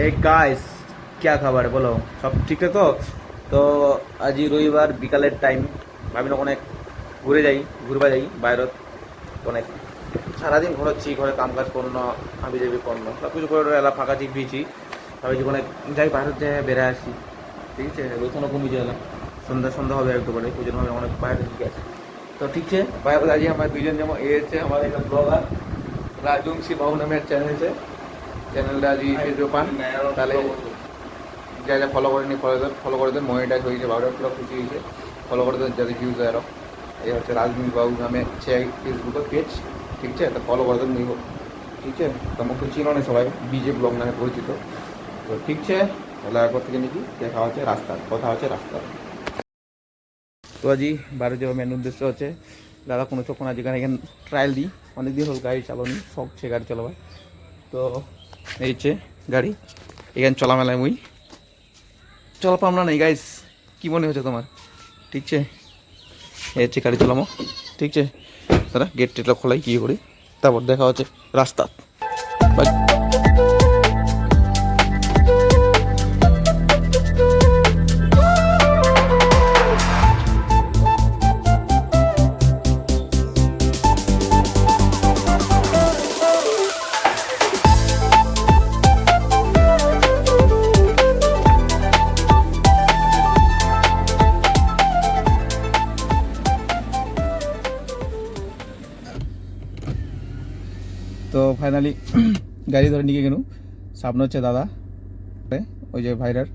এই গাইস क्या खबर বলো সব ঠিক তো? তো আজি রবিবার বিকালের টাইম ভাবিলাম অনেক ঘুরবা যাই বাইরত অনেক সারাদিন ঘুরছি ঘরে কাম কাজ করল হাবি যাবি করল সব কিছু করে এলা ফাঁকা ঠিক দিয়েছি ভাবছি অনেক যাই বাইরে যাই বেড়ে আসি ঠিক আছে রোদও কমে এলাম সন্ধ্যা হবে একটু করে ওই জন্য আমি অনেক বাইরে দিকে আছি তো ঠিক আছে বাইরে আজ আমার দুইজন যেমন এ হচ্ছে আমার একটা ব্লগার রাজবংশী বাবু নামের চ্যানেল আছে চ্যানেলটা আজ ফেসবুক পান তাহলে যা যা ফলো করে দেন মনিটাইজ হয়েছে বারো খুশি হয়েছে ফলো করে দেন যাদের ভিউজ হয় আরও এই হচ্ছে রাজবংশী বাবু নামে আছে ফেসবুকের পেজ ঠিক আছে তো ফলো করে দেন নিব ঠিক আছে তোমাকে চিনো না সবাই বিজে ব্লগ নামে পরিচিত তো ঠিক আছে তাহলে একবার থেকে নাকি দেখা হচ্ছে রাস্তার কথা হচ্ছে রাস্তার তো আজই বাইরে যাওয়ার মেন উদ্দেশ্য হচ্ছে দাদা কোনো চোখ না যেখানে এখানে ট্রায়াল দিই অনেকদিন হল গাড়ি চালানি শখ সে গাড়ি চালাবার তো এই হচ্ছে গাড়ি এখানে চলামেলায় মুই চলা পাম না নেই গাইস কী মনে হচ্ছে তোমার ঠিক আছে এই হচ্ছে গাড়ি চালামো ঠিক আছে দাদা গেট টেটটা খোলাই কী করি তারপর দেখা হচ্ছে রাস্তা তো ফাইনালি গাড়ি ধরে নিয়ে গেল সামনে হচ্ছে দাদা ওই যে ভাইরার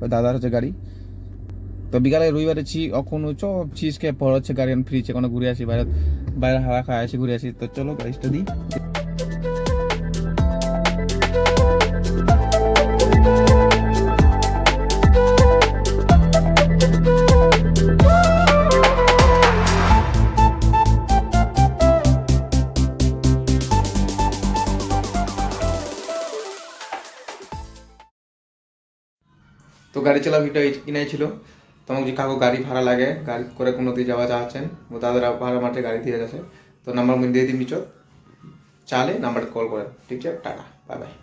ওই দাদার হচ্ছে গাড়ি তো বিকালে রবিবারে এখন চ চিজকে পর হচ্ছে গাড়ি ফ্রি কোনো ঘুরে আসি বাইরে বাইরে হাওয়া খায় আসি ঘুরে আসি তো চলো গাড়িটা দিই তো গাড়ি চালা ভিডিও কিনাই ছিল তোমাকে যে কাকু গাড়ি ভাড়া লাগে গাড়ি করে কোনো দিয়ে যাওয়া চাচ্ছেন ও দাদারা ভাড়া মাঠে গাড়ি দিয়ে যাচ্ছে তো নাম্বার দিয়ে দিন নিচ চালে নাম্বার কল করে ঠিক আছে টাটা বাই বাই